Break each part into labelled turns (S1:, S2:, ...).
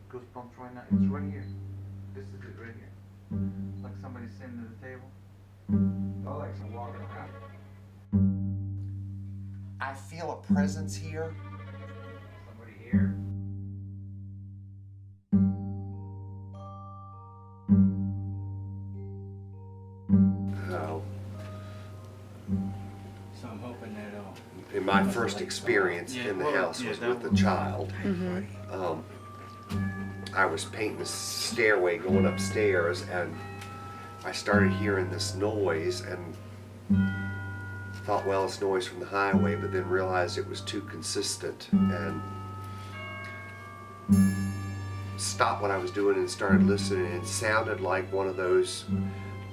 S1: goosebumps right now. It's right here. This is it right here. Like somebody sitting at the table. Oh, like some walking around.
S2: I feel a presence here.
S1: Somebody here.
S2: Oh.
S1: So I'm hoping that
S2: In my first experience in the house was with a child. I was painting the stairway going upstairs, and I started hearing this noise and thought, well, it's noise from the highway, but then realized it was too consistent and stopped what I was doing and started listening. It sounded like one of those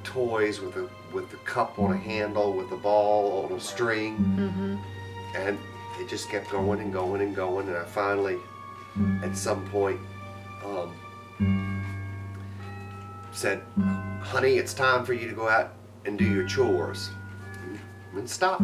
S2: toys with the cup on a handle with the ball on a string, and it just kept going and going and going, and I finally at some point said, honey, it's time for you to go out and do your chores, and stopped.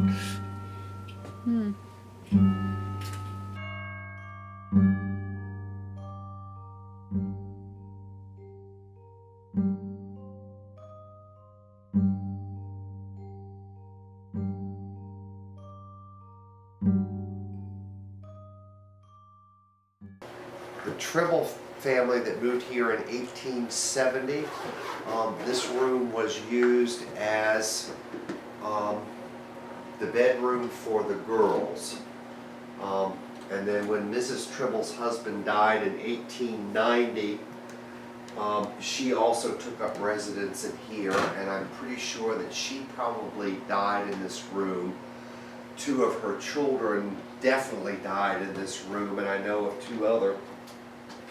S2: The Trible family that moved here in 1870, this room was used as the bedroom for the girls. And then when Mrs. Trible's husband died in 1890, she also took up residence in here, and I'm pretty sure that she probably died in this room. Two of her children definitely died in this room, and I know of two other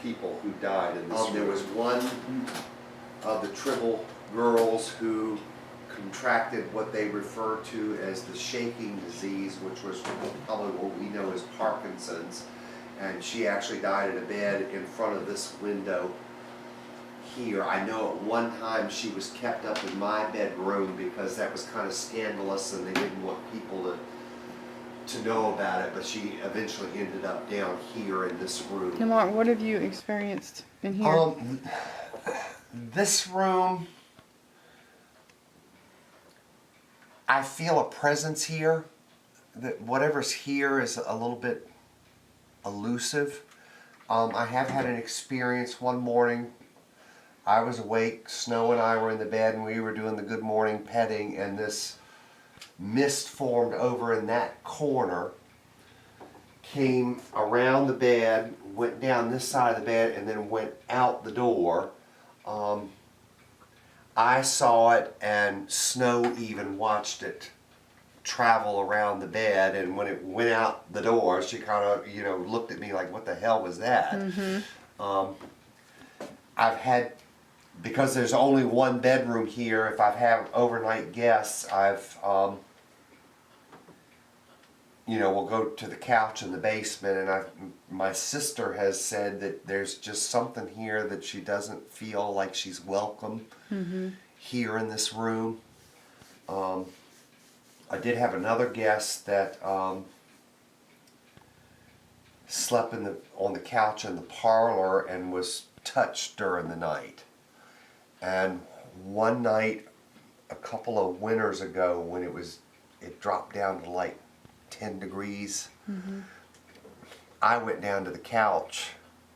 S2: people who died in this room. There was one of the Trible girls who contracted what they refer to as the shaking disease, which was probably what we know as Parkinson's, and she actually died in a bed in front of this window here. I know at one time she was kept up in my bedroom because that was kind of scandalous and they didn't want people to know about it, but she eventually ended up down here in this room.
S3: Now, Mark, what have you experienced in here?
S2: This room, I feel a presence here. That whatever's here is a little bit elusive. I have had an experience one morning. I was awake, Snow and I were in the bed, and we were doing the good morning petting, and this mist formed over in that corner, came around the bed, went down this side of the bed, and then went out the door. I saw it, and Snow even watched it travel around the bed, and when it went out the door, she kind of, looked at me like, what the hell was that? I've had, because there's only one bedroom here, if I've had overnight guests, I've we'll go to the couch in the basement, and my sister has said that there's just something here that she doesn't feel like she's welcome here in this room. I did have another guest that slept on the couch in the parlor and was touched during the night. And one night, a couple of winters ago, when it dropped down to like 10 degrees, I went down to the couch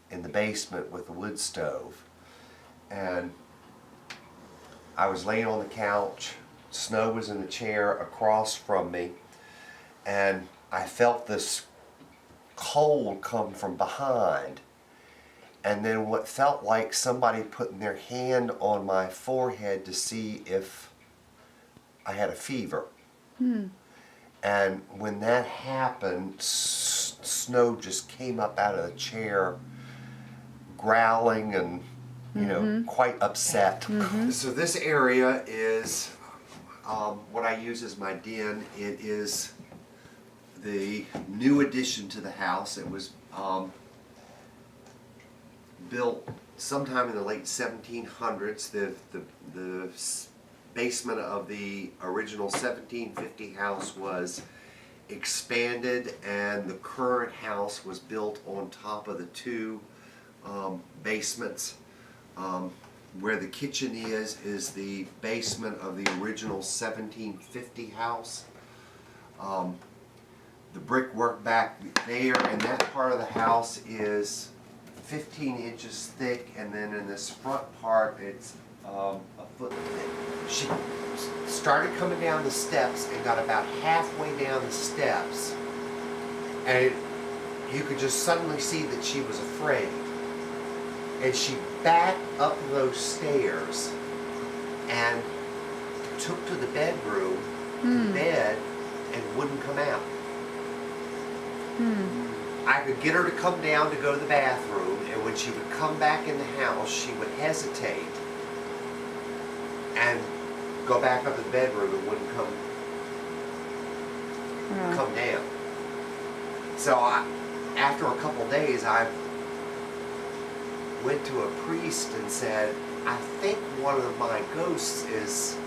S2: in the basement with the wood stove, and I was laying on the couch. Snow was in the chair across from me, and I felt this cold come from behind, and then what felt like somebody putting their hand on my forehead to see if I had a fever. And when that happened, Snow just came up out of the chair growling and quite upset. So this area is what I use as my den. It is the new addition to the house. It was built sometime in the late 1700s. The basement of the original 1750 house was expanded, and the current house was built on top of the two basements. Where the kitchen is the basement of the original 1750 house. The brickwork back there in that part of the house is 15 inches thick, and then in this front part it's a foot thick. She started coming down the steps and got about halfway down the steps, and you could just suddenly see that she was afraid. And she backed up those stairs and took to the bedroom, to bed, and wouldn't come out. I could get her to come down to go to the bathroom, and when she would come back in the house, she would hesitate and go back up to the bedroom and wouldn't come down. So after a couple days, I went to a priest and said, I think one of my ghosts is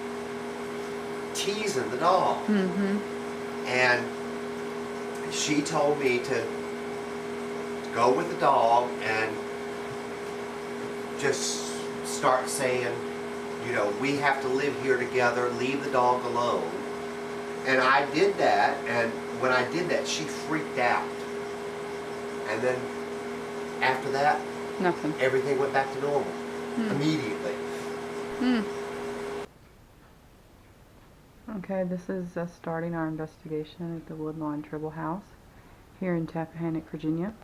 S2: teasing the dog. And she told me to go with the dog and just start saying, you know, we have to live here together, leave the dog alone. And I did that, and when I did that, she freaked out. And then after that,
S3: Nothing.
S2: everything went back to normal immediately.
S3: Okay, this is us starting our investigation at the Woodlawn Trible house here in Tappahannock, Virginia.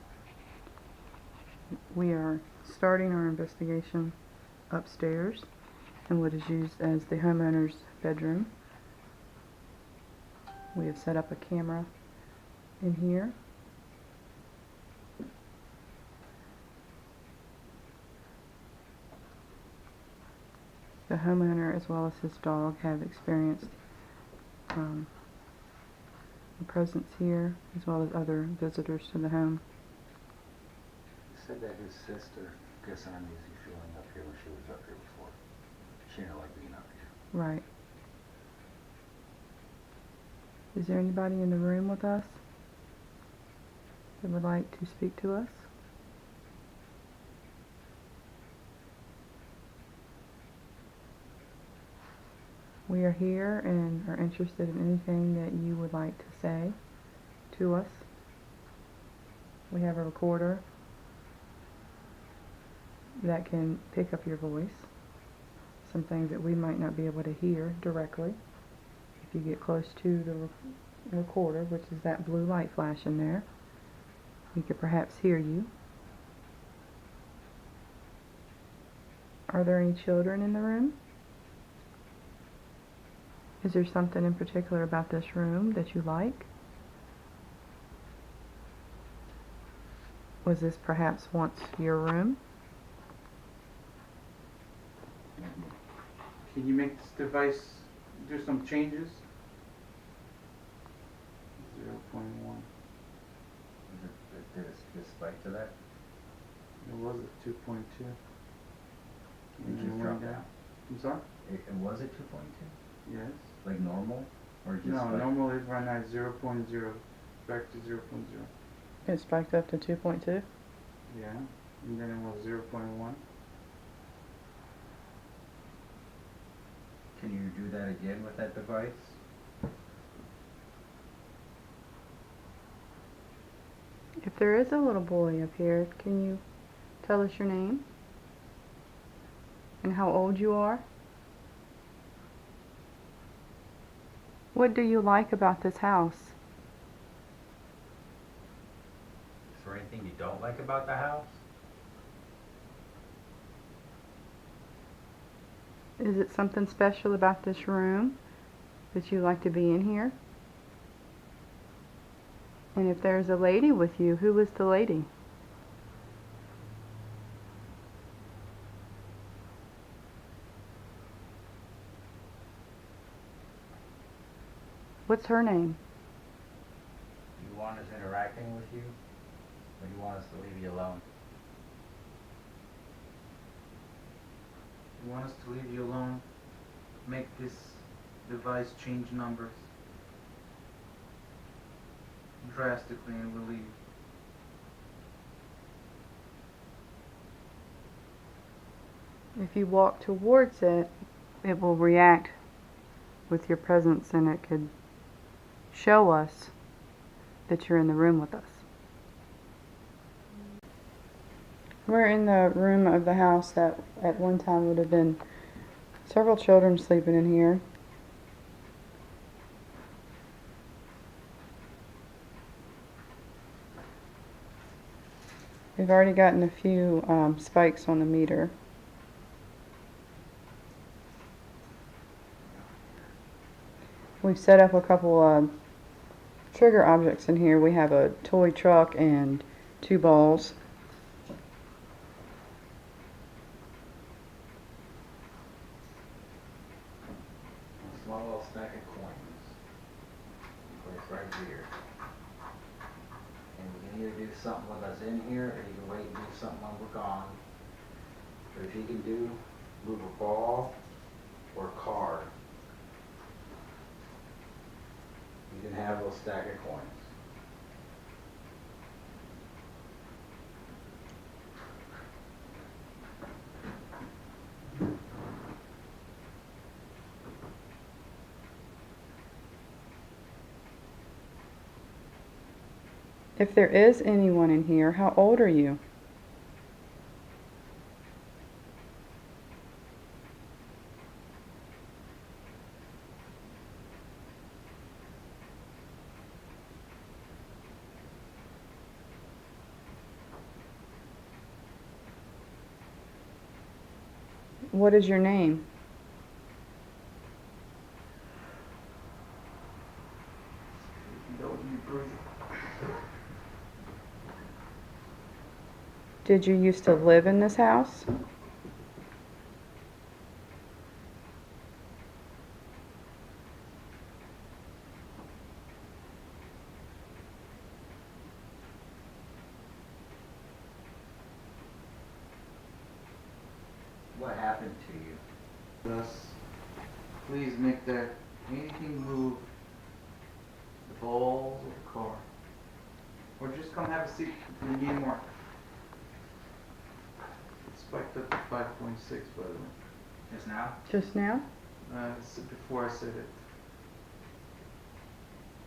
S3: We are starting our investigation upstairs in what is used as the homeowner's bedroom. We have set up a camera in here. The homeowner as well as his dog have experienced a presence here as well as other visitors to the home.
S4: He said that his sister gets uneasy feeling up here when she was up here before. She didn't like being up here.
S3: Right. Is there anybody in the room with us that would like to speak to us? We are here and are interested in anything that you would like to say to us. We have a recorder that can pick up your voice. Some things that we might not be able to hear directly. If you get close to the recorder, which is that blue light flashing there, we could perhaps hear you. Are there any children in the room? Is there something in particular about this room that you like? Was this perhaps once your room?
S1: Can you make this device do some changes? 0.1.
S4: Did it spike to that?
S1: It was at 2.2.
S4: It just dropped down.
S1: I'm sorry?
S4: It was at 2.2?
S1: Yes.
S4: Like normal? Or just
S1: No,
S4: like
S1: normal is right now 0.0. Back to 0.0.
S3: It spiked up to 2.2.
S1: Yeah. And then it was 0.1.
S4: Can you do that again with that device?
S3: If there is a little boy up here, can you tell us your name? And how old you are? What do you like about this house?
S4: Is there anything you don't like about the house?
S3: Is it something special about this room that you like to be in here? And if there's a lady with you, who is the lady? What's her name?
S4: Do you want us interacting with you? Or do you want us to leave you alone?
S1: You want us to leave you alone? Make this device change numbers drastically and we'll leave.
S3: If you walk towards it, it will react with your presence and it could show us that you're in the room with us. We're in the room of the house that at one time would have been several children sleeping in here. We've already gotten a few spikes on the meter. We've set up a couple trigger objects in here. We have a toy truck and 2 balls.
S4: A small little stack of coins. Place right here. And you can either do something with us in here, or you can wait and do something when we're gone. But if you can do, move a ball or a card, you can have a little stack of coins.
S3: If there is anyone in here, how old are you? What is your name? Did you used to live in this house?
S4: What happened to you?
S1: Thus, please make that anything move, the balls or the car. Or just come have a seat if you need more. Spiked up to 5.6 by the way.
S4: Just now?
S3: Just now?
S1: Before I said it.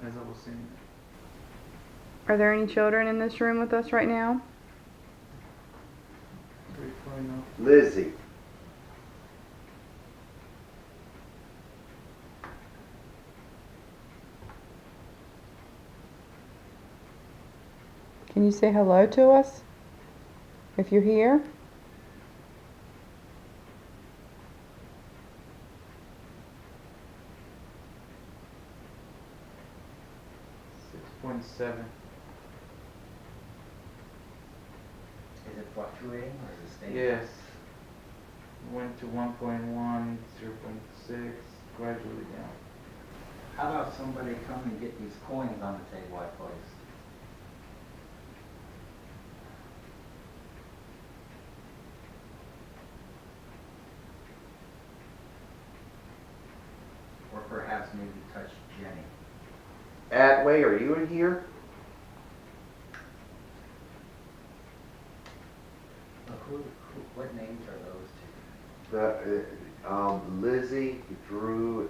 S1: As I was saying it.
S3: Are there any children in this room with us right now?
S1: Very far enough.
S2: Lizzie.
S3: Can you say hello to us? If you're here?
S4: Is it fluctuating or is it stable?
S1: Yes. Went to 1.1, 0.6, gradually down.
S4: How about somebody come and get these coins on the table I placed? Or perhaps maybe touch Jenny.
S2: Atway, are you in here?
S4: What names are those two?
S2: Lizzie, Drew,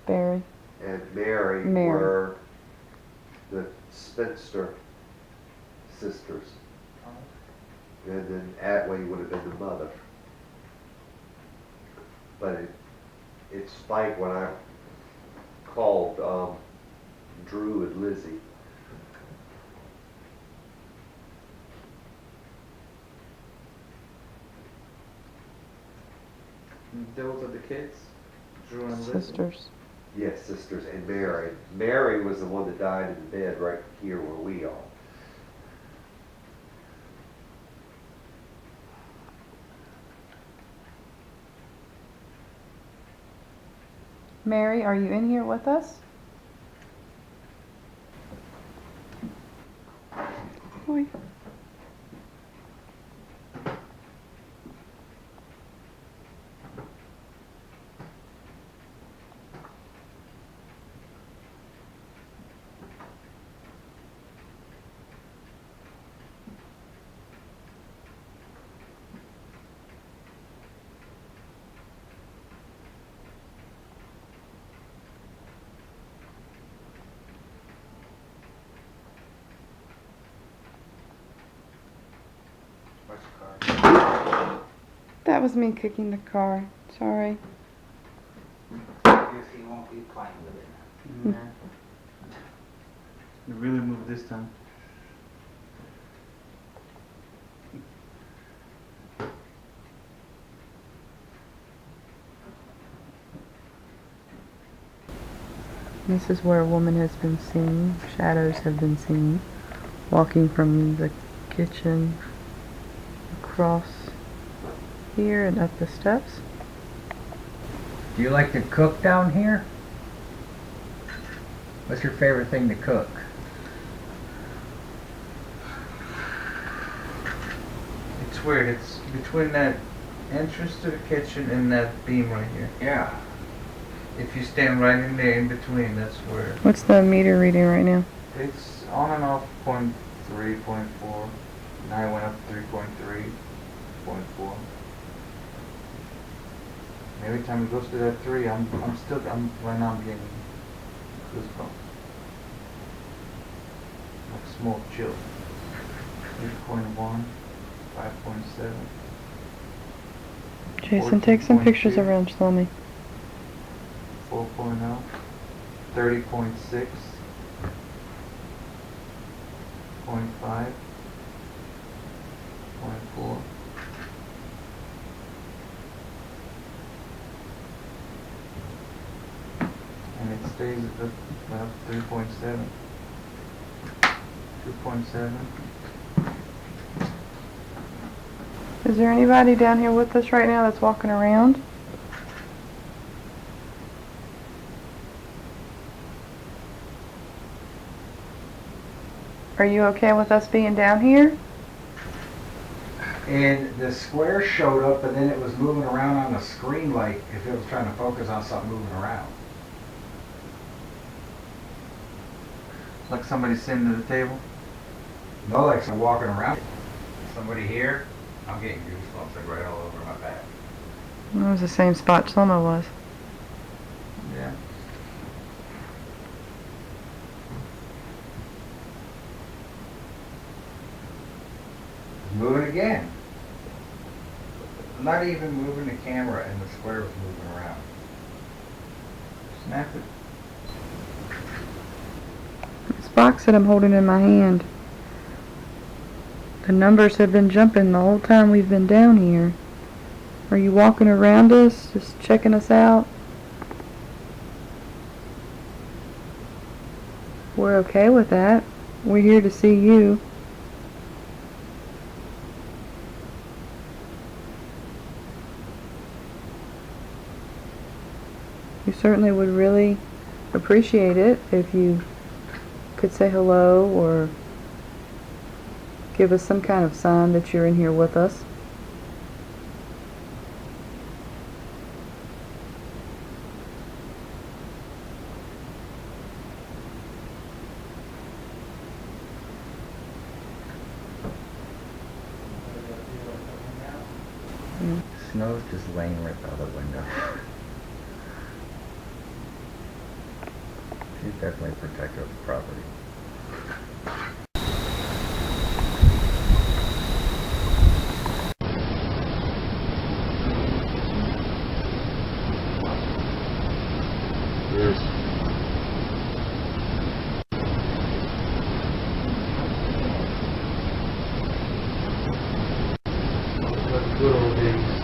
S3: Barry.
S2: and Mary,
S3: Mary.
S2: were the spinster sisters. And then Atway would have been the mother. But it spiked when I called Drew and Lizzie.
S1: And those are the kids? Drew and Lizzie?
S3: Sisters.
S2: Yes, sisters, and Mary. Mary was the one that died in the bed right here where we are.
S3: Mary, are you in here with us? Oi. That was me kicking the car. Sorry.
S4: Guess he won't be playing with it now.
S1: You really moved this time.
S3: This is where a woman has been seen. Shadows have been seen. Walking from the kitchen across here and up the steps.
S4: Do you like to cook down here? What's your favorite thing to cook?
S1: It's weird. It's between that entrance to the kitchen and that beam right here.
S4: Yeah.
S1: If you stand right in there in between, that's where
S3: What's the meter reading right now?
S1: it's on and off 0.3, 0.4. Now it went up 3.3, 0.4. Every time it goes to that 3, I'm right now I'm getting goosebumps. Like smoke chill. 3.1, 5.7.
S3: Jason, take some pictures
S1: 14.2.
S3: around Shlomi.
S1: 4.0, 30.6, 0.5, 0.4. And it stays at about 3.7, 2.7.
S3: Is there anybody down here with us right now that's walking around? Are you okay with us being down here?
S4: And the square showed up, but then it was moving around on the screen like if it was trying to focus on something moving around.
S1: Like somebody sitting at the table.
S4: No, like some walking around. Somebody here, I'm getting goosebumps like right all over my back.
S3: That was the same spot Shlomo was.
S1: Yeah.
S4: Moving again. I'm not even moving the camera and the square was moving around.
S1: Snap it.
S3: This box that I'm holding in my hand. The numbers have been jumping the whole time we've been down here. Are you walking around us, just checking us out? We're okay with that. We're here to see you. We certainly would really appreciate it if you could say hello or give us some kind of sign that you're in here with us.
S4: Snow's just laying right by the window. She's definitely a protector of the property.
S1: Good old days.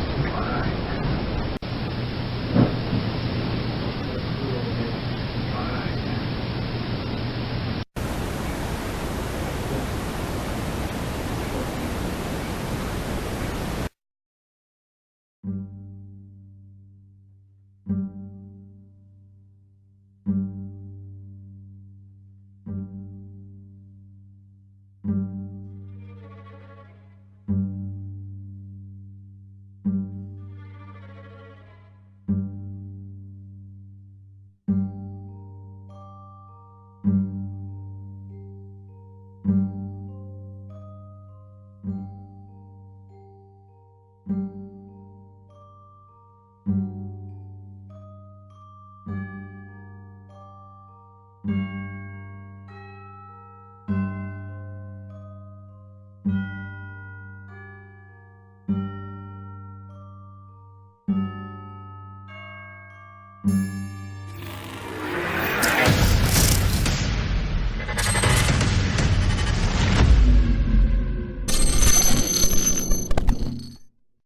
S3: Bye.